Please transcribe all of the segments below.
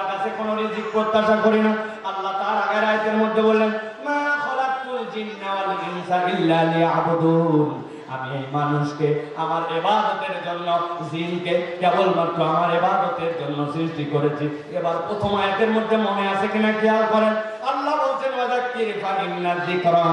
কাছে কোনো রিজিক প্রত্যাশা করি না। আল্লাহ তার আগের আয়াতের মধ্যে বললেন, মা খালাকতুল জিন্না ওয়াল ইনসা ইল্লা লিয়াবুদুন। আমি এই মানুষকে আমার ইবাদতের জন্য, জিনকে কেবলমাত্র আমার ইবাদতের জন্য সৃষ্টি করেছি। এবার প্রথম আয়াতের মধ্যে মনে আছে কিনা খেয়াল করেন। আল্লাহ বলছেন, ওয়াযাক্কির ফা ইন্না যিকরা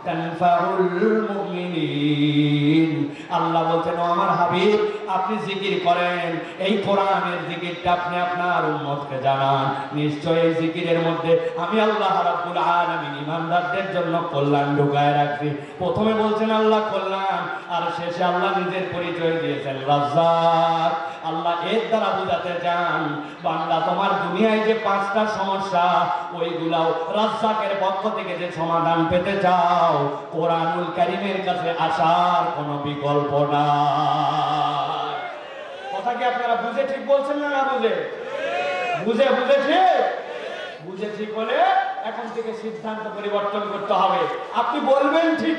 তানফাউল মুমিনিন। আল্লাহ বলছেন, ও আমার হাবিব, আপনি জিকির করেন, এই কোরআনের জিকিরটা আপনি আপনার উম্মতকে জানান। নিশ্চয়ই এই জিকিরের মধ্যে আমি আল্লাহ রাব্বুল আলামিন ঈমানদারদের জন্য কল্যাণ ঢুকায় রাখছি। প্রথমে বলছেন আল্লাহ কল্যাণ, আর শেষে আল্লাহ নিজের পরিচয় দিয়েছেন রাজ্জাক। আল্লাহ এর দ্বারা বোঝাতে চান, বান্দা তোমার দুনিয়ায় যে 5টা সমস্যা, ওইগুলাও রাজ্জাকের পক্ষ থেকে যে সমাধান পেতে চাও, কোরআনুল কারীমের কাছে আসার কোনো বিকল্প নাই। কথা কি আপনারা বুঝে ঠিক বলছেন না বুঝে? বুঝে ঠিক? বুঝে ঠিক হলে এখন থেকে সিদ্ধান্ত পরিবর্তন করতে হবে। আপনি বলবেন ঠিক,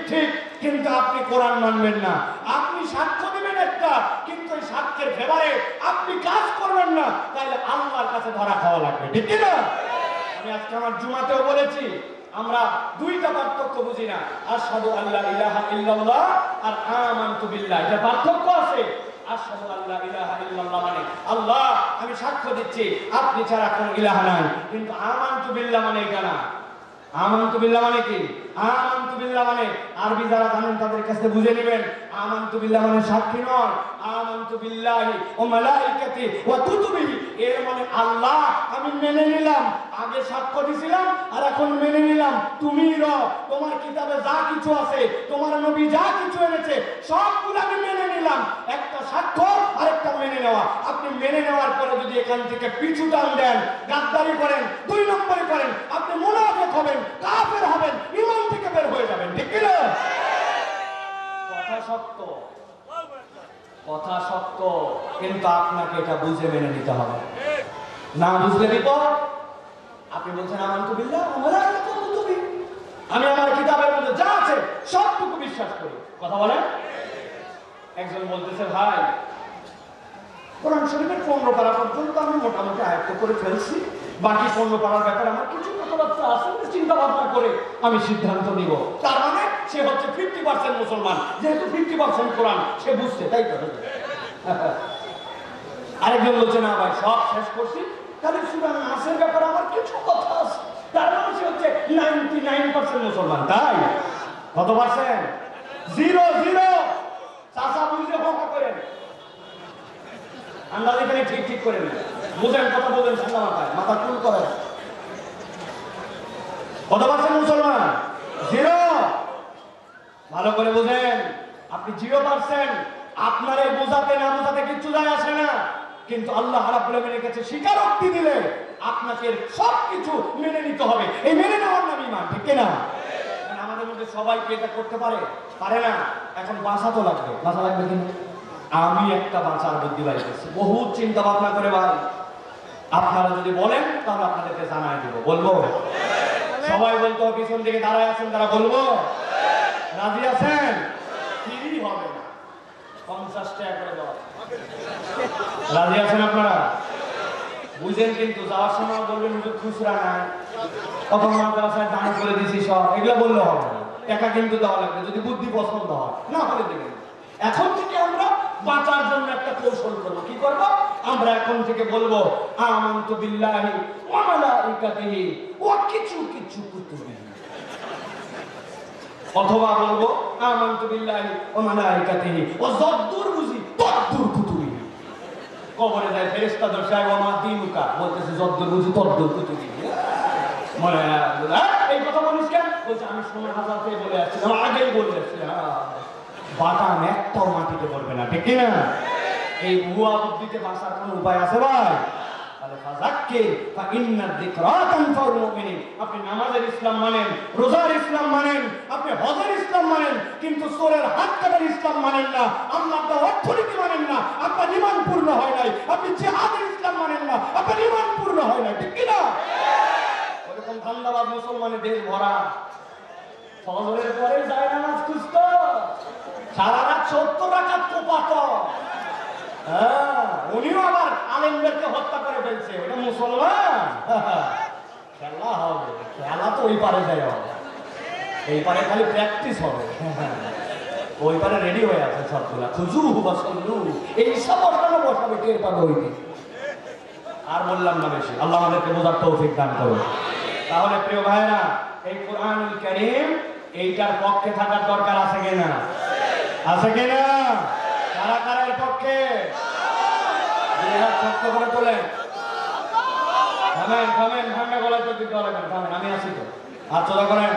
কিন্তু আপনি কোরআন মানবেন না। আপনি সাক্ষ্য দিবেন একটা, কিন্তু এই সাক্ষ্যের ফেভারে আপনি কাজ করবেন না, তাহলে আল্লাহর কাছে ধরা খাওয়া লাগবে, ঠিক কি না? আমি আজকে আমার জুমাতেও বলেছি, আমরা 2টা পার্থক্য বুঝি না, আশহাদু আল্লা ইলাহা ইল্লাল্লাহ আর আমানতু বিল্লাহ। এটা পার্থক্য আছে। আশহাদু আল্লা ইলাহা ইল্লাল্লাহ মানে আল্লাহ, আমি সাক্ষ্য দিচ্ছি আপনি ছাড়া কোনো ইলাহ নাই। কিন্তু আমানতু বিল্লাহ মানে এটা না। আমানতু বিল্লাহ মানে কি? আমানতু বিল্লাহ মানে আরবি যারা জানেন তাদের কাছে বুঝে নেবেন। আমানতু বিল্লাহ মানে সাক্ষী নয়। আমানতু বিল্লাহি ওয়া মালাইকাতি ওয়া কুতুবিহি, এর মানে আল্লাহ আমি মেনে নিলাম, আগে সাক্ষ্য দিছিলাম আর এখন মেনে নিলাম তুমিই রব। তোমার কিতাবে যা কিছু আছে, তোমার নবী যা কিছু এনেছে, সবগুলো আমি মেনে নিলাম। একটা সাক্ষ্য আর একটা মেনে নেওয়া। আপনি মেনে নেওয়ার পরে যদি এখান থেকে পিছু টান দেন, গাদ্দারি করেন, 2 নম্বরে করেন, আপনি মুনাফিক হবেন, কাফের হবেন, ঈমান থেকে বের হয়ে যাবেন, ঠিক কি না? কথা সত্য, কথা সত্য, কিন্তু আপনাকে এটা বুঝে মেনে নিতে হবে। না বুঝলে বিপদ। আপনি বলছেন আমানতু বিল্লাহ ওয়া মালাইকাতিহি ওয়া কুতুবিহি, আমি আমার কিতাবের মধ্যে যা আছে সবটুকু বিশ্বাস করি। কথা বলেন। একজন বলতেছে, ভাই কোরআন শরীফের 15 পারা পর্যন্ত আমি মোটামুটি আয়ত্ত করে ফেলছি, বাকি 15 পারার ব্যাপারে আমার কিছু কথাবার্তা আছে, চিন্তা ভাবনা করে আমি সিদ্ধান্ত নিব। তার মানে সে হচ্ছে 50% মুসলমান, যেহেতু 50% কোরআন সে বুঝছে, তাই তো? আরেকজন বলছে, না ভাই সব শেষ করছি, তাহলে সূরা নাসের ব্যাপারে আমার কিছু কথা আছে, তার মানে সে হচ্ছে 99% মুসলমান। তাই কত পার্সেন্ট? 0 চাচা বুঝলে বকা করেন, আন্দাজ এখানে ঠিক করে নেন, বুঝেন কথা বলেন, ঠান্ডা মাথায় মাথা কুল করেন। কত পার্সেন্ট মুসলমান? 0। ভালো করে বুঝেন, আপনি 0%। আপনার এই বোঝাতে না বোঝাতে কিচ্ছু যায় আসে না, কিন্তু আল্লাহ রাব্বুল আলামিনের কাছে স্বীকারোক্তি দিলে আপনাকে সবকিছু মেনে নিতে হবে। এই মেনে নেওয়ার নাম ঈমান, ঠিক কি না? আমাদের মধ্যে সবাই কি এটা করতে পারে না? এখন বাঁচা তো লাগবে, বাঁচা লাগবে কিন্তু আমি একটা বাঁচার বুদ্ধি বাই করছি, বহুত চিন্তা ভাবনা করে ভাই। আপনারা যদি বলেন তাহলে আপনাদেরকে জানাই দেবো। বলবো? সবাই বলতো, পিছন দিকে দাঁড়ায় আছেন তারা বলবো? রাজি আছেন? ফ্রি হবে না, 50 টাকা করে দেওয়া। রাজি আছেন আপনারা? বুঝেন, কিন্তু যাওয়ার সময় বলবেন খুচরা নাই, তখন মাদ্রাসায় দান করে দিছি সব, এগুলো বললে হবে না। টাকা কিন্তু দেওয়া লাগবে, যদি বুদ্ধি পছন্দ হয়, না হলে দেবেন। এখন থেকে আমরা বাঁচার জন্য একটা কৌশল করবো। কি করব? আমরা এখন থেকে বলবো আমানতু বিল্লাহি ওয়া মালাইকাতিহি ওয়া কিছু কুতুবিহি, অথবা বলবো আমানতু বিল্লাহি ওয়া মালাইকাতিহি ওয়া যদ্দুর বুঝি তদ্দুর কুতুবিহি। কবরে যায় ফেরেশতা দর্শায়, ওয়া মা দিনুকা, বলতেছে যদ্দুর বুঝি তদ্দুর কুতুবিহি। মনে এই কথা বলিস কেন? বলছে আমি সময় হাজার থেকে বলে আসছি, আমার আগেই বলে আসছি। বাটাম একটাও মাটিতে পড়বে না, ঠিক না? এই ভুয়া বুদ্ধিতে বাঁচার কোনো উপায় আছে ভাই? তাহলে ফাযাক্কির ফা ইন্না যিকরা তানফাউল মুমিনিন। আপনি নামাজের ইসলাম মানেন, রোজার ইসলাম মানেন, আপনি হজের ইসলাম মানেন, কিন্তু চোরের হাত কাটার ইসলাম মানেন না, আপনার অর্থনীতি মানেন না, আপনার ঈমান পূর্ণ হয় নাই। আপনি জিহাদের ইসলাম মানেন না, আপনার ঈমান পূর্ণ হয় নাই, ঠিক কি না? ওরকম ধান্দাবাজ মুসলমানের দেশ ভরা। ফজরের পরে যায় নামাজ খুঁজতো, সারা রাত 70 রাকাত কোপাতো, উনিও আবার আলেমদেরকে হত্যা করে ফেলছে, ওটা মুসলমান। খেলা হবে, খেলা তো ওই পারে যাই হবে, এই পারে খালি প্র্যাকটিস হবে। ওই পারে রেডি হয়ে আছে সবগুলা, খুজু বা সল্লু এইসব বসানো বসাবে, টের পাবে ওইটি। আর বললাম না বেশি, আল্লাহ আমাদেরকে বোঝার তৌফিক দান করুন। তাহলে প্রিয় ভাইরা, এই কোরআনুল কারীম এইটার পক্ষে থাকার দরকার আছে কিনা? আছে কিনা? কারা কারা এর পক্ষে? শক্ত করে তোলেন। থামেন থামেন, ঠান্ডা গলায় তো দিতে হবে, থামেন, আমি আছি তো। হাত চোদা করেন,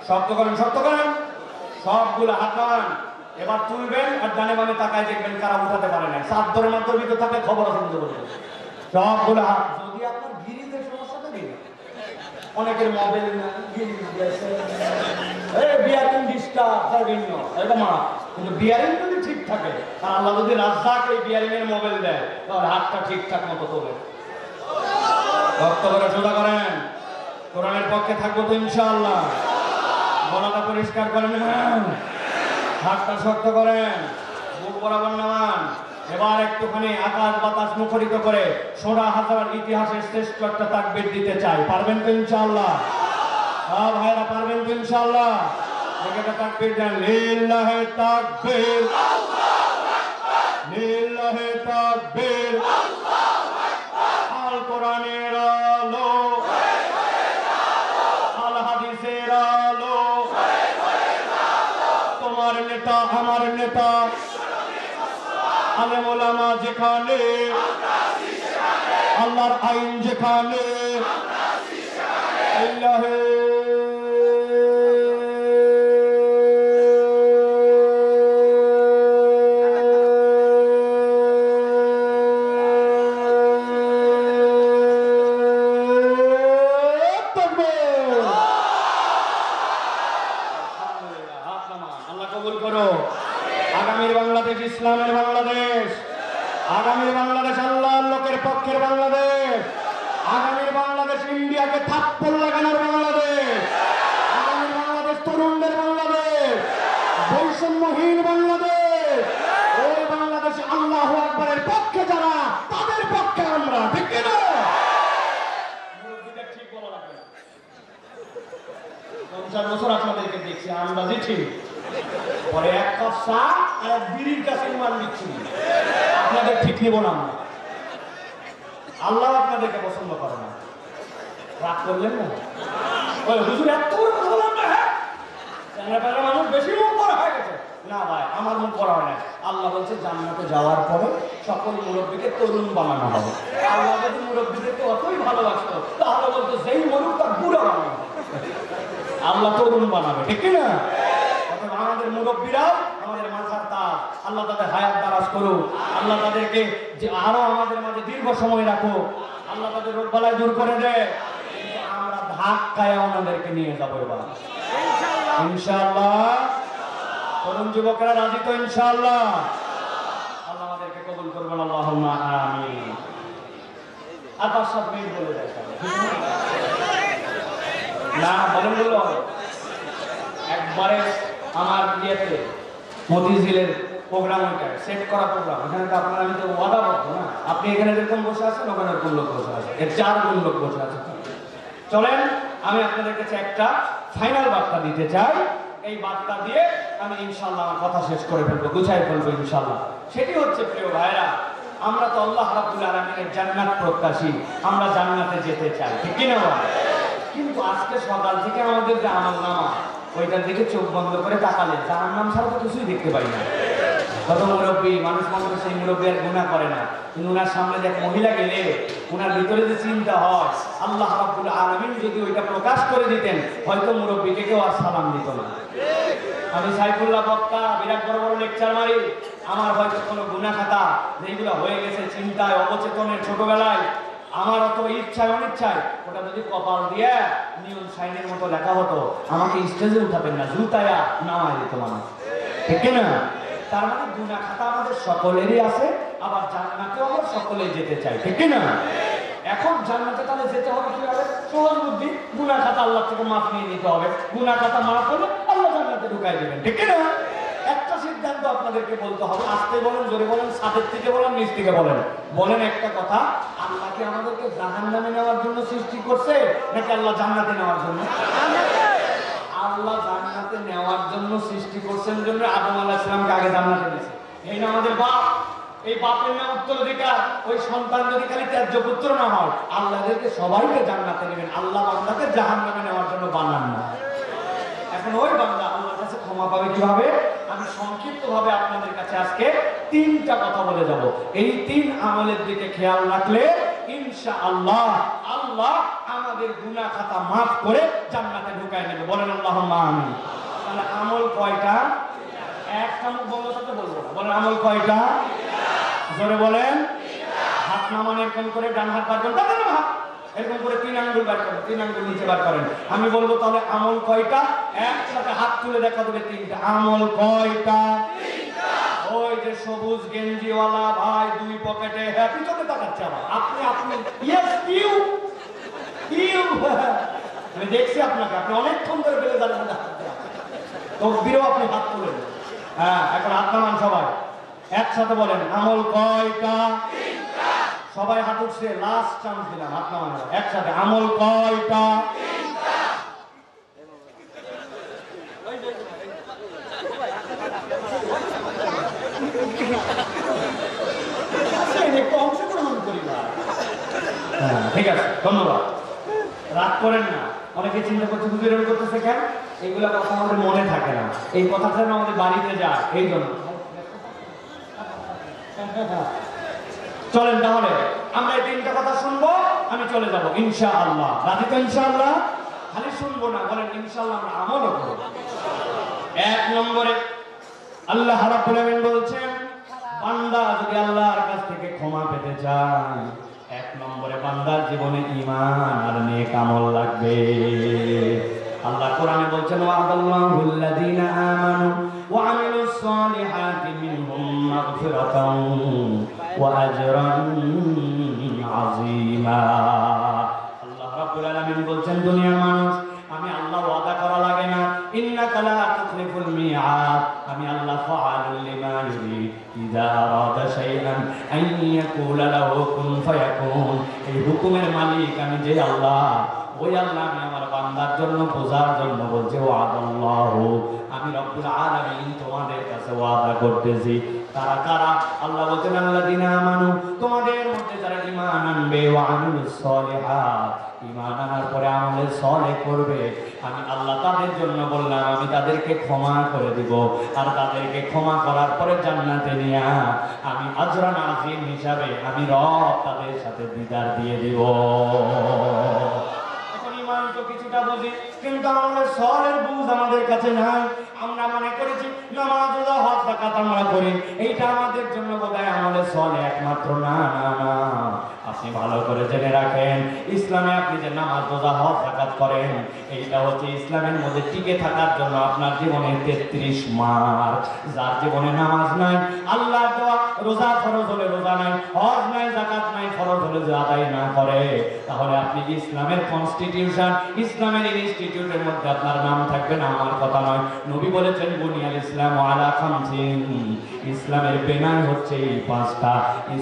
শক্ত করেন, শক্ত করেন, সবগুলো হাত নামান। এবার তুলবেন আর ডানে বামে তাকায় দেখবেন কারা উঠাতে পারে না। সাত ধরে মাত্র ভিতর থাকে, খবর শুনতে বলবেন সবগুলো হাত। যদি আপনার গিরিতে সমস্যা থাকে, অনেকের মোবাইল বিয়ারিং ডিস্টার্ব বিভিন্ন এরকম, কিন্তু বিয়ারিং যদি ঠিক থাকে, আর আল্লাহ যদি রাজ্জাক এই বিয়ারিং এর মোবাইল দেয়, তাহলে হাতটা ঠিকঠাক মতো তোলে। রক্ত করে সোজা করেন, কোরআনের পক্ষে থাকবো তো ইনশাআল্লাহ। গলাটা পরিষ্কার করেন, হাতটা শক্ত করেন, বুক বরাবর নামান। এবার একটুখানি আকাশ বাতাস মুখরিত করে সোনা হাজার ইতিহাসের শ্রেষ্ঠ একটা তাকবীর দিতে চাই। পারবেন তো ইনশাআল্লাহ? হ্যাঁ ভাইরা, পারবেন তো ইনশাআল্লাহ? একটা তাকবীর দেন, লিল্লাহি তাকবীর, লিল্লাহি তাকবীর, আল কোরআনের আলো, আল হাদিসের আলো, তোমার নেতা আমার নেতা, আলেম ওলামা যেখানে, আল্লাহর আইন যেখানে, লিল্লাহি ইসলামের বাংলাদেশ, আগামীর বাংলাদেশ আল্লাহর লোকের পক্ষের বাংলাদেশ, আগামীর বাংলাদেশ ইন্ডিয়াকে থাপ্পড় লাগানোর বাংলাদেশ, আগামীর বাংলাদেশ তরুণদের বাংলাদেশ, বৈষম্যহীন বাংলাদেশ। ওই বাংলাদেশে আল্লাহু আকবারের পক্ষে যারা, তাদের পক্ষে আমরা, ঠিক কিনা? ঠিক বলা লাগবে না। 50 বছর আপনাদেরকে দেখছি আন্দাজি ঠিক, পরে এক কাপ চা আর এক বিড়ির কাছে ইমান দিচ্ছি, আপনাদের ঠিক নিব না। আল্লাহ আপনাদেরকে পছন্দ করে না, রাগ করলেন না? ওই হুজুর এত বললাম না, হ্যাঁ মানুষ বেশি মুখ করা হয়ে গেছে না। ভাই, আমার মুখ করা হয় না। আল্লাহ বলছে জান্নাতে যাওয়ার পরে সকল মুরব্বীকে তরুণ বানানো হবে। আল্লাহ যদি মুরব্বীদেরকে অতই ভালোবাসতো, তাহলে বলতো যেই মরুক তার বুড়া বানানো, আল্লাহ তরুণ বানাবে, ঠিক কিনা? আমাদের মুরব্বীরাও আমাদের মাথার তার, আল্লাহ তাদের হায়াত দারাজ করুক, আল্লাহ তাদেরকে যে আরো আমাদের মাঝে দীর্ঘ সময় রাখো, আল্লাহ তাদের রোগ বালাই দূর করে দেয়। আমরা ধাক্কায় ওনাদেরকে নিয়ে যাবো এবার ইনশাআল্লাহ। তরুণ যুবকেরা রাজি তো ইনশাআল্লাহ? আল্লাহ আমাদেরকে কবুল করবেন, আল্লাহুম্মা আমিন। আর 5-7 মিনিট বলে যায় না, বলেন বললো একবারে আমার ইয়েতে মতিঝিলের প্রোগ্রাম, ওইটা সেট করা প্রোগ্রাম, এখানে তো আপনার আমি তো ওয়াদাবদ্ধ না। আপনি এখানে যেরকম বসে আছেন, ওখানে এরকম লোক বসে আছে, এর 4 গুণ লোক বসে আছে। চলেন আমি আপনাদের কাছে একটা ফাইনাল বার্তা দিতে চাই। এই বার্তা দিয়ে আমি ইনশাআল্লাহ আমার কথা শেষ করে ফেলবো, গুছাই ফেলবো ইনশাআল্লাহ। সেটি হচ্ছে, প্রিয় ভাইরা, আমরা তো আল্লাহ রাব্বুল আলামিনের জান্নাত প্রত্যাশী, আমরা জান্নাতে যেতে চাই, ঠিক কি না? কিন্তু আজকে সকাল থেকে আমাদের যে আমলনামা, ওইটার দিকে চোখ বন্ধ করে তাকালে জাহান্নাম ছাড়া তো কিছুই দেখতে পাই না। কত মুরব্বী মানুষ মনে করে সেই মুরব্বী আর গুনাহ করে না, কিন্তু ওনার সামনে যে মহিলা গেলে ওনার ভিতরে যে চিন্তা হয়, আল্লাহ রাব্বুল আলামিন যদি ওইটা প্রকাশ করে দিতেন, হয়তো মুরব্বীকে কেউ আর সালাম দিত না। আমি সাইফুল্লাহ বক্তা, বিরাট বড় বড় লেকচার মারি, আমার হয়তো কোনো গুনাহ খাতা যেগুলো হয়ে গেছে চিন্তায়, অবচেতনের, ছোটবেলায়, আমার অত ইচ্ছায় অনিচ্ছায়, ওটা যদি কপাল দিয়ে নিয়ম সাইনের মতো লেখা হতো, আমাকে স্টেজে উঠাতেন না, জুতায়া নামাই দিত মানুষ, ঠিক না? তার মানে গুনাহ খাতা আমাদের সকলেরই আছে, আবার জান্নাতেও আমরা সকলেই যেতে চাই, ঠিক না? এখন জান্নাতে তাহলে যেতে হবে কিভাবে? সহজ বুদ্ধি, গুনাহ খাতা আল্লাহ থেকে মাফ নিয়ে নিতে হবে। গুনাহ খাতা মাফ হলে আল্লাহ জান্নাতে ঢুকাই দেবেন, ঠিক না? একটা সিদ্ধান্ত আপনাদেরকে বলতে হবে। আস্তে বলেন, জোরে বলেন, ছাদের থেকে বলেন, নিচ থেকে বলেন। বলেন একটা কথা, আল্লাহ কি আমাদেরকে জাহান্নামে নেওয়ার জন্য সৃষ্টি করছে নাকি আল্লাহ জান্নাতে নেওয়ার জন্য? আল্লাহ জান্নাতে নেওয়ার জন্য সৃষ্টি করছেন, জন্য আদম আলাইহিস সালামকে আগে জান্নাতে নিয়েছে। এই না আমাদের বাপ, এই বাপের না উত্তরাধিকার। ওই সন্তান যদি খালি ত্যায্য পুত্র না হয়, আল্লাহদেরকে সবাইকে জান্নাতে নেবেন। আল্লাহ বান্দাকে জাহান্নামে নেওয়ার জন্য বানান না। এখন ওই বান্দা আল্লাহর কাছে ক্ষমা পাবে কিভাবে? আমি সংক্ষিপ্ত ভাবে আপনাদের কাছে আজকে তিনটা কথা বলে যাব। এই তিন আমলের দিকে খেয়াল রাখলে ইনশাআল্লাহ আল্লাহ আমাদের গুনাহ খাতা মাফ করে জান্নাতে ঢুকায় নেবে। বলেন আল্লাহুম্মা আমিন। তাহলে আমল কয়টা? একটা মুখ বন্ধ করতে বলবো না। বলেন আমল কয়টা? জোরে বলেন। হাত নামান এরকম করে, ডান হাত বার করেন, এরকম করে 3 আঙ্গুল বার করেন, 3 আঙ্গুল নিচে বার করেন। আমি বলবো তাহলে আমল কয়টা, একসাথে হাত তুলে দেখা দেবে 3টা। আমল কয়টা? 3টা। ওই যে সবুজ গেঞ্জিওয়ালা ভাই 2 পকেটে হ্যাপি চলে তাকাচ্ছে আবার। আপনি ইয়েস ইউ আমি দেখছি আপনাকে, আপনি অনেকক্ষণ ধরে বেলে যাবেন না, তকবীরও আপনি হাত তুলেন। হ্যাঁ, এখন হাত নামান সবাই একসাথে বলেন আমল কয়টা? 3টা। সবাই হাত উঠছে, লাস্ট চান্স দিলাম, হাত নামান একসাথে। আমল কয়টা? 3টা। অংশগ্রহণ করি না। হ্যাঁ, ঠিক আছে, ধন্যবাদ। রাগ করেন না। অনেকে চিন্তা করছে হুজুর এরকম করতেছে কেন? এইগুলা কথা আমাদের মনে থাকে না, এই কথাটা যেন আমাদের বাড়িতে যায়, এই জন্য। চলেন তাহলে আমরা এই 3টা কথা শুনবো, আমি চলে যাবো ইনশাআল্লাহ। রাজি তো ইনশাআল্লাহ? খালি শুনবো না, বলেন ইনশাআল্লাহ আমরা আমলও করব। 1 নম্বরে আল্লাহ রাব্বুল আলামিন বলছেন, বান্দা যদি আল্লাহর কাছ থেকে ক্ষমা পেতে চায়, 1 নম্বরে বান্দার জীবনে ঈমান আর নেক আমল লাগবে। আল্লাহ কোরআনে বলছেন, ওয়া'দাল্লাহুল লাযীনা আমানু ওয়া আমিলুস সালিহাতি মিনহুম মাগফিরাতান ওয়া আজরান আযীমা। আল্লাহ রাব্বুল আলামিন বলছেন, দুনিয়ার মানুষ, আমি আল্লাহ ওয়াদা করা লাগে না, ইন্নাকা লা তুখলিফুল মিআদ, আমি আল্লাহ ফাআলুল লিমা ইউরিদ, ইযা আরাদা শাইআন আন ইয়াকুলা লাহু কুন ফায়াকুন। এই হুকুমের মালিক আমি যে আল্লাহ, ওই আল্লাহ আমি আমার বান্দার জন্য, বোঝার জন্য বলছে, ওয়াদাল্লাহু, আমি রব্বুল আলামিন তোমাদের কাছে ওয়াদা করতেছি। তারা কারা? আল্লাহ বলছেন, আল্লাযীনা আমানু, তোমাদের মধ্যে যারা ঈমান আনবে, ওয়া আমিলুস সালিহাত, ঈমান আনার পরে আমলে সালেহ করবে, আমি আল্লাহ তাদের জন্য বললাম আমি তাদেরকে ক্ষমা করে দিব। আর তাদেরকে ক্ষমা করার পরে জান্নাতে নিয়ে আমি আজরান আযীম হিসাবে আমি রব তাদের সাথে দিদার দিয়ে দিব। কিছুটা বুঝি, কিন্তু আমাদের সওয়ালের বুঝ আমাদের কাছে নাই। আমরা মনে করেছি নামাজ, রোজা, হজ, যাকাত আমরা করি, এইটা আমাদের জন্য বোধহয় আমাদের সওয়ালে একমাত্র। না না না, আপনি ভালো করে জেনে রাখেন, ইসলামে আপনি যে নামাজ, রোজা, হজ, যাকাত করেন, এইটা হচ্ছে ইসলামের মধ্যে টিকে থাকার জন্য আপনার জীবনে 33 মাস। যার জীবনে নামাজ নাই, আল্লাহর দেওয়া রোজা ফরজ হলে রোজা নাই, হজ নাই, যাকাত নাই, ফরজ হলে যে আদায় না করে, তাহলে আপনি ইসলামের কনস্টিটিউশন, ইসলামের ইনস্টিটিউটের মধ্যে আপনার নাম থাকবে না। আমার কথা নয়, নবী বলেছেন, বুনিয়াল ইসলাম আলা খামসিন, ইসলামের বেনাই হচ্ছে এই 5টা।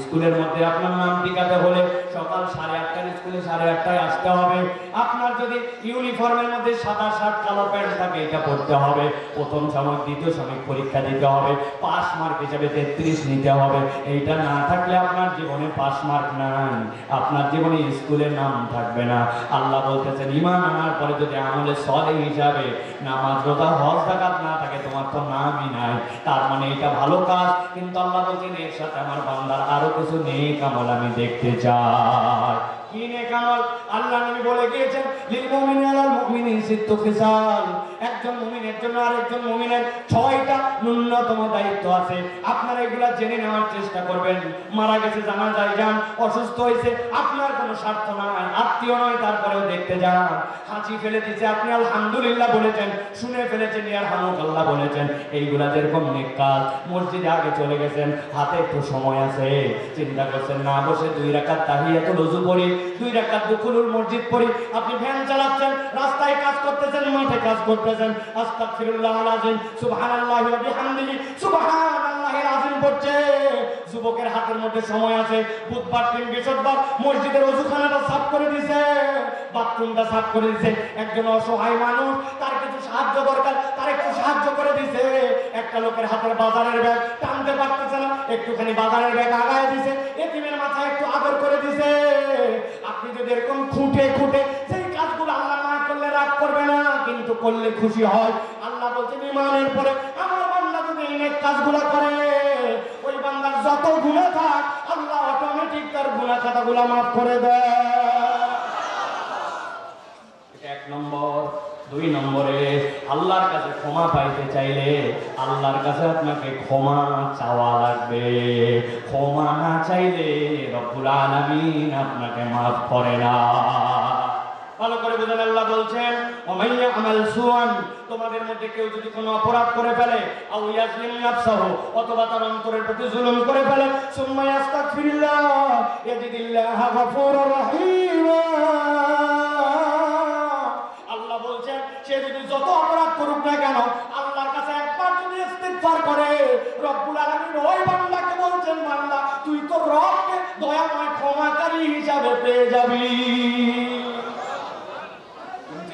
স্কুলের মধ্যে আপনার নাম টিকাতে হলে সকাল 8:30টার স্কুলে 8:30টায় আসতে হবে। আপনার যদি ইউনিফর্মের মধ্যে সাদা শার্ট কালো প্যান্ট থাকে, এটা পড়তে হবে। প্রথম সাময়িক, দ্বিতীয় সাময়িক পরীক্ষা দিতে হবে, পাস মার্ক হিসেবে 33 নিতে হবে। এইটা না থাকলে আপনার জীবনে পাস মার্ক নাই, আপনার জীবনে স্কুলের নাম থাকবে না। আল্লাহ বলতেছেন, ঈমান আনার পরে যদি আমলে সালেহ হিসাবে নামাজ, রোজা, হজ, যাকাত না থাকে, তোমার তো নামই নাই। তার মানে এটা ভালো কাজ, কিন্তু আল্লাহ বলছেন এর সাথে আমার বান্দার আরো কিছু নেক আমল আমি দেখতে চাই। কি নেক আমল? আল্লাহ নবী বলে গিয়েছেন, লিল মুমিনি আলাল মুমিনি সিত্তু খিসাল, একজন মুমিনের জন্য আরেকজন মুমিনের 6টা ন্যূনতম দায়িত্ব আছে। আপনারা এগুলা জেনে নেওয়ার চেষ্টা করবেন। মারা গেছে, জানাজায় যান, অসুস্থ হয়েছে, আপনার কোনো স্বার্থ নাই, আত্মীয় নয়, তারপরেও দেখতে যান। হাঁচি ফেলে দিচ্ছে, আপনি আলহামদুলিল্লাহ বলেছেন, শুনে ফেলেছেন, ইয়ারহামুকাল্লাহ বলেছেন, এইগুলা যেরকম নেক কাজ। মসজিদে আগে চলে গেছেন, হাতে একটু সময় আছে, চিন্তা করছেন না বসে 2 রাকাত তাহিয়াতুল ওযু পড়ি, 2 রাকাত দুখুলুল মসজিদ পড়ি। আপনি ভ্যান চালাচ্ছেন, রাস্তায় কাজ করতেছেন, মাঠে কাজ করতেছেন, আজকে আস্তাগফিরুল্লাহাল আযীম, সুবহানাল্লাহি ওয়া বিহামদিহি, সুবহানাল্লাহিল আযীম পড়ছে। যুবকের হাতের মধ্যে সময় আছে, বুধবার দিন বৃহস্পতিবার মসজিদের ওযুখানাটা সাফ করে দিয়েছে, বাথরুমটা সাফ করে দিয়েছে। একজন অসহায় মানুষ, তার কিছু সাহায্য দরকার, তার একটু সাহায্য করে দিয়েছে। একটা লোকের হাতের বাজারের ব্যাগ টানতে পারতেছে না, একটুখানি বাজারের ব্যাগ আগায় দিয়েছে, এতিমের মাথায় একটু আদর করে দিয়েছে। আপনি যদি এরকম খুঁটে খুঁটে সেই কাজগুলো আল্লাহ না করলে রাগ করবে না, কিন্তু করলে খুশি হয়। আল্লাহ বলছেন ঈমানের পরে আমার বান্দা যদি এই কাজগুলো করে, ওই বান্দার যত গুনাহ থাক আল্লাহ অটোমেটিক তার গুনাহ খাতাগুলো মাফ করে দেয়। এটা এক নম্বর। দুই নম্বরে, আল্লাহর কাছে ক্ষমা পাইতে চাইলে আল্লাহর কাছে আপনাকে ক্ষমা চাওয়া লাগবে। ক্ষমা না চাইলে রব্বুল আলামিন আপনাকে মাফ করে না। ভালো করে বুঝেন, আল্লাহ বলছেন ওমাইয়া আমাল সুআন, তোমাদের মধ্যে কেউ যদি কোনো অপরাধ করে ফেলে, আও ইয়াজলিম নাফসাহু, অথবা তার অন্তরের প্রতি জুলুম করে ফেলে, সুম্মা ইয়াস্তাগফিরুল্লাহ ইয়াজিদিল্লাহ গফুরুর রহিম। আল্লাহ বলছেন সে যদি যত অপরাধ করুক না কেন, আল্লাহর কাছে একবার যদি ইস্তিগফার করে, রব্বুল আলামিন ওই বান্দাকে বলছেন বান্দা তুই তো রবকে দয়াময় ক্ষমাকারী হিসাবে পেয়ে যাবি।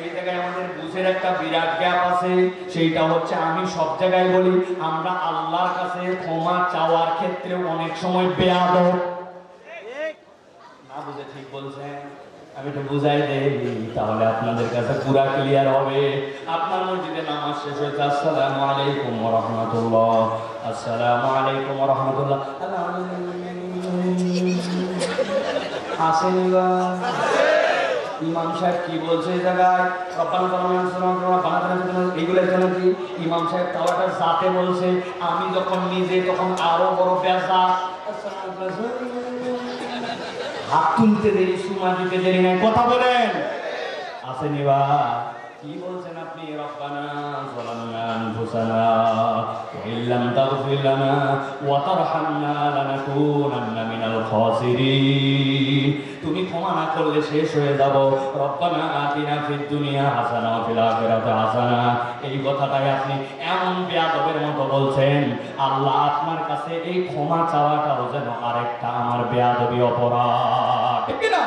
এই জায়গায় আমাদের বুঝের একটা বিরাট গ্যাপ আছে, সেইটা হচ্ছে আমি সব জায়গায় বলি আমরা আল্লাহর কাছে ক্ষমা চাওয়ার ক্ষেত্রে অনেক সময় বেয়াদব। না বুঝে ঠিক বলছেন, আমি একটু বুঝাই দেই তাহলে আপনাদের কাছে পুরা ক্লিয়ার হবে। আপনার মসজিদে নামাজ শেষ হয়েছে, আসসালামু আলাইকুম ওয়া রাহমাতুল্লাহ, আসসালামু আলাইকুম ওয়া রাহমাতুল্লাহ, আসেনি বা ইমাম সাহেব কি বলছে এই জায়গায়, এইগুলোর জন্য কি ইমাম সাহেব তাওয়াটা যাতে বলছে, আমি যখন নিজে তখন আরো বড় বেজা, হাত তুলতে দেরি, সুমা দিতে দেরি নাই। কথা বলেন আসেনি বা কি বলছেন আপনি? রব্বানা যালামনা আনফুসানা ওয়া ইল্লাম তাগফির লানা ওয়া তারহামনা লানাকুনান্না মিনাল খাসিরিন। তুমি ক্ষমা না করলে শেষ হয়ে যাব। রব্বানা আতিনা ফিদ দুনিয়া হাসানা ওয়া ফিল আখিরাতি হাসানা, এই কথাটাই আপনি এমন বেয়াদবের মতো বলছেন। আল্লাহ আপনার কাছে এই ক্ষমা চাওয়াটাও যেন আরেকটা আমার বেয়াদবি অপরাধ, ঠিক কি না?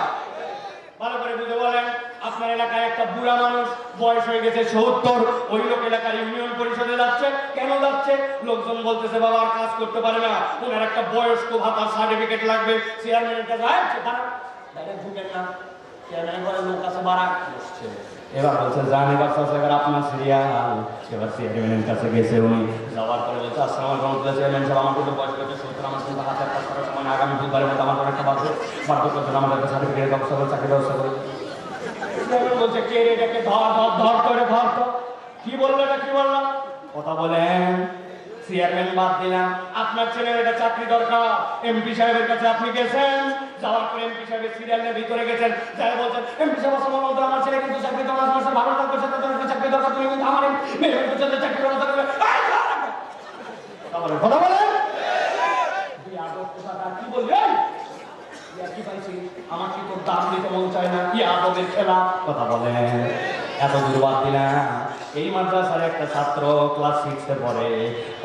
ভালো করে বুঝে বলেন। আপনার এলাকায় একটা বুড়া মানুষ, বয়স হয়ে গেছে ৭০, ওই লোক এলাকার ইউনিয়ন পরিষদে যাচ্ছে। কেন যাচ্ছে? লোকজন বলতেছে বাবা আর কাজ করতে পারে না, ওনার একটা বয়স্ক ভাতার সার্টিফিকেট লাগবে। চেয়ারম্যানের কাছে ঢুকেন না, চেয়ারম্যান ঘরে লোক আছে বাড়া বসছে। এবার বলছে যান এবার সরকার আপনার সিরিয়াল। এবার চেয়ারম্যানের কাছে গেছে, উনি যাওয়ার পরে বলছে আসসালামু আলাইকুম চেয়ারম্যান সাহেব, আমার কিন্তু বয়স হয়েছে ৭০, আমার কিন্তু হাজার কাজ করার সময় আগামী বুধবারের মধ্যে আমার একটা বাধ্য করছেন, আমাদের একটা সার্টিফিকেট ব্যবস্থা করে চাকরি ব্যবস্থা করে। বলছে কে রে, এটাকে ধর ধর ধর করে ধর তো। কি বললো এটা, কি বললাম? কথা বলেন। চেয়ারম্যান বাদ দিলাম, আপনার ছেলের এটা চাকরি দরকার। এমপি সাহেবের কাছে আপনি গেছেন, যাওয়ার পরে এমপি সাহেবের সিরিয়ালের ভিতরে গেছেন, যারা বলছেন এমপি সাহেব আসলে আমার ছেলে কিন্তু চাকরি দরকার, আমার ভালো থাকবে, সেটা তোর চাকরি দরকার, তুমি কিন্তু আমার মেয়ের ছেলে চাকরি ব্যবস্থা করবে। কথা বলেন। কি বললেন? কি পাইছি আমার কি তোর দাম দিতে মন চায় না, কি আদবের খেলা। কথা বলেন। এত দূর বাদ দিলাম। এই মাদ্রাসার একটা ছাত্র ক্লাস 6-এ পড়ে,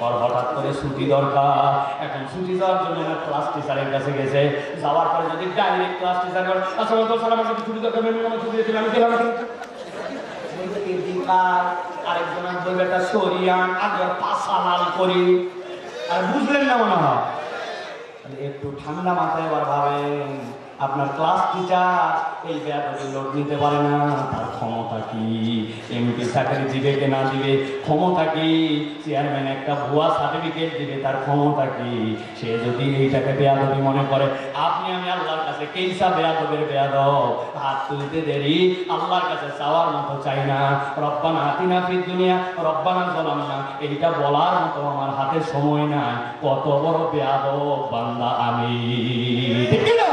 ওর হঠাৎ করে ছুটি দরকার। এখন ছুটি দেওয়ার জন্য ক্লাস টিচারের কাছে গেছে। যাওয়ার পরে যদি ডাইরেক্ট ক্লাস টিচার করে আসলে তো স্যার আমার ছুটি দরকার, আমি ছুটি দিয়েছিলাম, আমি গেলাম আরেকজনের বলবে একটা সরিয়ান আগে পাশা লাল করি। আর বুঝলেন না মনে হয়? একটু ঠান্ডা মাথায় এবার ভাবেন, আপনার ক্লাস টিচার এই বেয়াদবি লোড নিতে পারে না, তার ক্ষমতা কি? এমপি চাকরি দিবে কে না দিবে, ক্ষমতা কি? চেয়ারম্যান একটা ভুয়া সার্টিফিকেট দিবে, তার ক্ষমতা কি? সে যদি এইটাকে বেয়াদবি মনে করে, আপনি আমি আল্লাহর কাছে কেইসা বেয়াদবের বেয়াদব? হাত তুলতে দেরি, আল্লাহর কাছে চাওয়ার মতো চাই না। রব্বানা আতিনা ফিদ দুনিয়া রব্বানা যালামনা, এইটা বলার মতো আমার হাতে সময় নাই। কত বড় বেয়াদব বান্দা আমি, ঠিক না?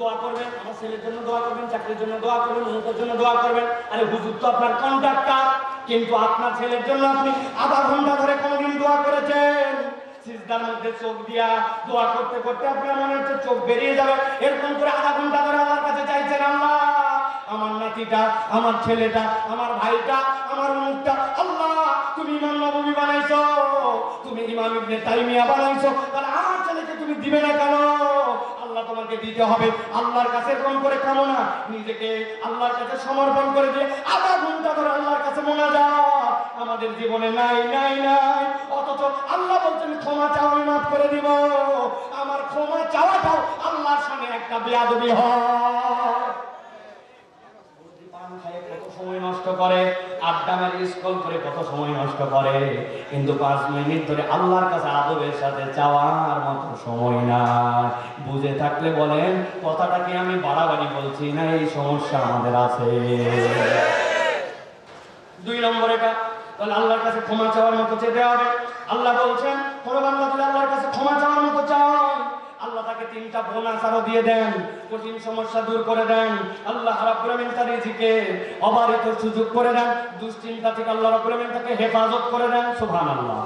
দোয়া করবেন, আমার ছেলের জন্য দোয়া করবেন, চাকরির জন্য দোয়া করবেন, উন্নতির জন্য দোয়া করবেন। আরে হুজুর তো আপনার কন্ট্রাক্টর, কিন্তু আপনার ছেলের জন্য আপনি আধা ঘন্টা ধরে কোনদিন দোয়া করেছেন? সিজদার মধ্যে চোখ দিয়া দোয়া করতে করতে আপনার মনে হচ্ছে চোখ বেরিয়ে যাবে, এরকম করে আধা ঘন্টা ধরে আল্লাহর কাছে চাইছেন, আল্লাহ আমার নাতি নাতিটা, আমার ছেলেটা, আমার ভাইটা, আমার মুখটা, আল্লাহ তুমি ইমাম নববী বানাইছো, তুমি ইমাম ইবনে তাইমিয়া বানাইছো, তাহলে আমার ছেলেকে তুমি দিবে না কেন? আল্লাহ তোমাকে দিতে হবে। আল্লাহর কাছে এরকম করে কামনা, নিজেকে আল্লাহর কাছে সমর্পণ করে দিয়ে আধা ঘন্টা ধরে আল্লাহর কাছে মোনাজাত আমাদের জীবনে নাই নাই নাই। অথচ আল্লাহ বলছেন ক্ষমা চাও, আমি মাফ করে দিব। আমার ক্ষমা চাওয়াটাও আল্লাহর সামনে একটা বেয়াদবি হয়। কত সময় নষ্ট করে, আড্ডা মারি স্ক্রল করে কত সময় নষ্ট করে, কিন্তু 5 মিনিট ধরে আল্লাহর কাছে আদবের সাথে চাওয়ার মতো সময় নাই। বুঝে থাকলে বলেন কথাটা কি আমি বাড়াবাড়ি বলছি না? এই সমস্যা আমাদের আছে। 2 নম্বর এটা, তাহলে আল্লাহর কাছে ক্ষমা চাওয়ার মতো চেতে হবে। আল্লাহ বলছেন কোন বান্দা যদি আল্লাহর কাছে ক্ষমা চাওয়ার মতো চায়, আল্লাহ তাকে 3টা বোনাস আরো দিয়ে দেন, কঠিন সমস্যা দূর করে দেন। আল্লাহ রাব্বুল আলামিন তার রিজিকে অবারিত সুযোগ করে দেন, দুশ্চিন্তা থেকে আল্লাহ রাব্বুল আলামিন তাকে হেফাজত করে দেন। সুবহানাল্লাহ।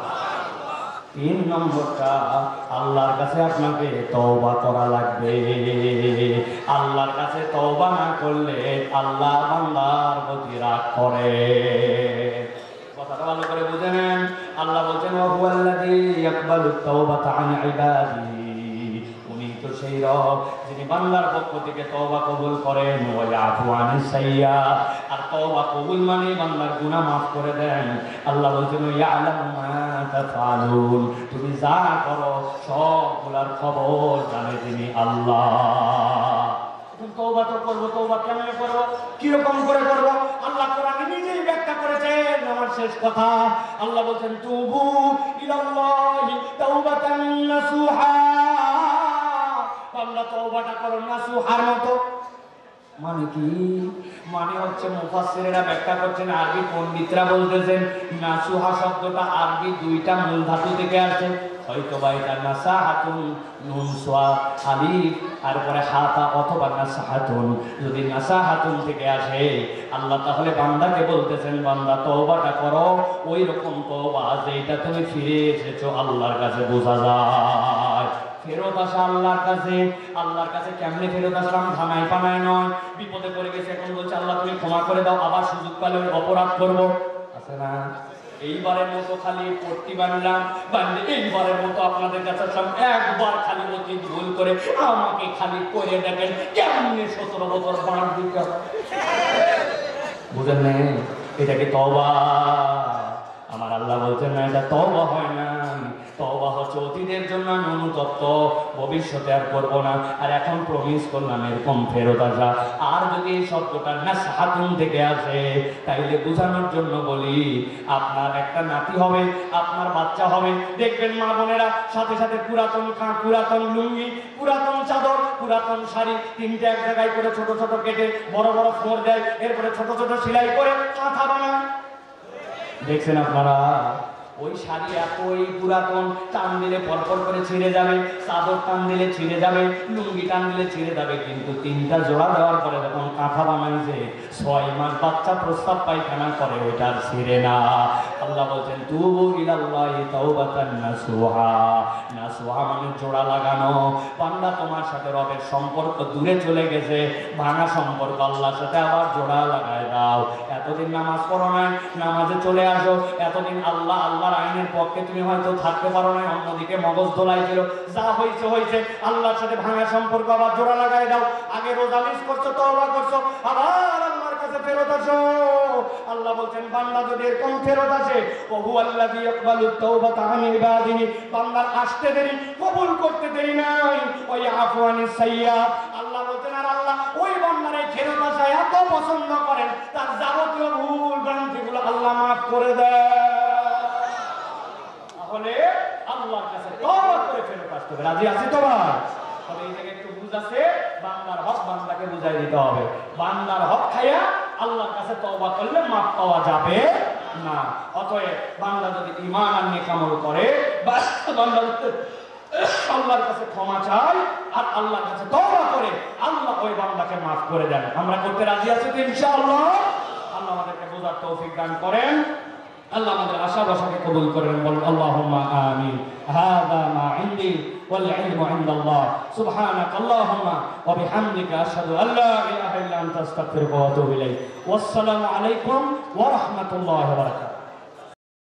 3 নম্বরটা, আল্লাহর কাছে আপনাকে তওবা করা লাগবে। আল্লাহর কাছে তওবা না করলে আল্লাহ বান্দার প্রতি রাগ করে। কথাটা ভালো করে বুঝে নেন। আল্লাহ বলছেন ওয়া হুয়াল্লাযী ইয়াকবালুত তাওবাতা আন ইবাদিহি, উনি তো সেই রব যিনি বান্দার পক্ষ থেকে তওবা কবুল করেন। ওয়া ইয়াফু আনিস সাইয়্যাত, আর তওবা কবুল মানে বান্দার গুনাহ maaf করে দেন। আল্লাহ বলছেন ইয়ালামু মা তাফআলুন, তুমি যা করো সবগুলোর খবর জানে তিনি আল্লাহ। তওবা তো করব, তওবা কেমনে করব, কি রকম করে করব? আল্লাহ কোরআনে নিজেই ব্যাখ্যা করেছেন। আমার শেষ কথা, আল্লাহ বলেন তুবু ইলাল্লাহি তাওবাতান নাসুহা, বান্দা তওবাটা করো নাসুহার মতো। মানে কি? মানে হচ্ছে মুফাসসিরেরা ব্যাখ্যা করছেন, আরবি পণ্ডিতরা বলতেছেন নাসুহা শব্দটা আরবি 2টা মূল ধাতু থেকে আসে। হয়তো বা এটা নাসাহাতুন, নুন সোয়াদ আলিফ আর পরে হাতা, অথবা নাসাহাতুন। যদি নাসাহাতুন থেকে আসে, আল্লাহ তাহলে বান্দাকে বলতেছেন বান্দা তওবাটা করো ওই রকম তওবা যেটা তুমি ফিরে এসেছো আল্লাহর কাছে। বোঝা যায় ফেরত আসা আল্লাহর কাছে। আল্লাহর কাছে কেমনে ফেরত আসলাম? ধানাই পানায় নয়। বিপদে পড়ে গেছে, এখন বলছে আল্লাহ তুমি ক্ষমা করে দাও, আবার সুযোগ পেলে অপরাধ করবো, আছে না? এইবারের মতো খালি পট্টি বানলাম, বানলে এইবারের মতো আপনাদের কাছে আসলাম, একবার খালি অতি ভুল করে আমাকে খালি করে দেখেন কেমনে 17 বছর বাঁধ দিতে হবে। বুঝেন না? এটা কি তওবা? আমার আল্লাহ বলছেন না, এটা তওবা হয় না। তওবা হচ্ছে অতীতের জন্য অনুতপ্ত, ভবিষ্যতে আর করবো না, আর এখন প্রমিস করলাম এরকম ফেরত আসা। আর যদি এই শব্দটা নাসহাতুন থেকে আসে, তাইলে বোঝানোর জন্য বলি, আপনার একটা নাতি হবে, আপনার বাচ্চা হবে, দেখবেন মা বোনেরা সাথে সাথে পুরাতন পুরাতন লুঙ্গি, পুরাতন চাদর, পুরাতন শাড়ি 3টে এক জায়গায় করে ছোট ছোট কেটে বড় বড় ফোঁড় দেয়, এরপরে ছোট ছোট সেলাই করে কাঁথা বানায়। দেখছেন আপনারা? ওই শাড়ি এতই পুরাতন, টান দিলে পরপর করে ছিঁড়ে যাবে, চাদর টান দিলে ছিঁড়ে যাবে, লুঙ্গি টান দিলে ছিঁড়ে যাবে, কিন্তু 3টা জোড়া দেওয়ার পরে যখন কাঁথা বানাইছে 6 মাস বাচ্চা প্রস্তাব পায়খানা করে, ওইটা আর ছিঁড়ে না। আল্লাহ বলছেন তুবু ইলাল্লাহি তাওবাতান নাসুহা। নাসুহা মানে জোড়া লাগানো। বান্দা তোমার সাথে রবের সম্পর্ক দূরে চলে গেছে, ভাঙা সম্পর্ক আল্লাহর সাথে আবার জোড়া লাগায় দাও। এতদিন নামাজ পড়ো নাই, নামাজে চলে আসো। এতদিন আল্লাহ আল্লাহর আইনের পক্ষে তুমি হয়তো থাকতে পারো না, অন্যদিকে মগজ দোলাই ছিল, যা হয়েছে হয়েছে। আল্লাহর সাথে ভাঙা সম্পর্ক আবার জোড়া লাগায় দাও। আগে রোজা মিস করছো, তওবা করছো, আবার আল্লাহর কাছে ফেরত আসো। আল্লাহ বলছেন বান্দা যদি এরকম ফেরত আসে, ওহু আল্লাযী ইয়াকবালুত তাওবাতা আন ইবাদিহি, বান্দার আসতে দেরি, কবুল করতে দেরি নাই। ওই আফু আনিস সাইয়্যাত, আল্লাহ বলছেন আর আল্লাহ ওই বান্দার এই ফেরত আসা এত পছন্দ করেন, তার যাবতীয় ভুল ভ্রান্তিগুলো আল্লাহ মাফ করে দেয়। তাহলে আল্লাহর কাছে তওবা করে ফেরত আসতে হবে। রাজি আছি তো ভাই? তবে এই জায়গায় একটু বুঝ আছে, বান্দার হক বান্দাকে বুঝাই দিতে হবে। বান্দার হক খাইয়া আল্লাহর কাছে তওবা করলে মাফ পাওয়া যাবে না। অতএব বান্দা যদি ঈমান আর নেক আমল করে, বাস বান্দা আল্লাহর কাছে ক্ষমা চায় আর আল্লাহর কাছে তওবা করে, আল্লাহ ওই বান্দাকে মাফ করে দেন। আমরা করতে রাজি আছি তো ইনশাআল্লাহ? আল্লাহ আমাদেরকে বোঝার তৌফিক দান করেন। আল্লাহ আমাদের আশা ভরসাকে কবুল করেন, বলেন আল্লাহুম্মা আমিন। হাযা মা ইনদি ওয়াল ইলমু ইনদাল্লাহ। সুবহানাক আল্লাহুম্মা ওয়া বিহামদিকা আশহাদু আল্লা ইলাহা ইল্লা আনতা আস্তাগফিরুকা ওয়া আতুবু ইলাইক। ওয়াসসালামু আলাইকুম ওয়া রাহমাতুল্লাহি ওয়া বারাকাতুহু।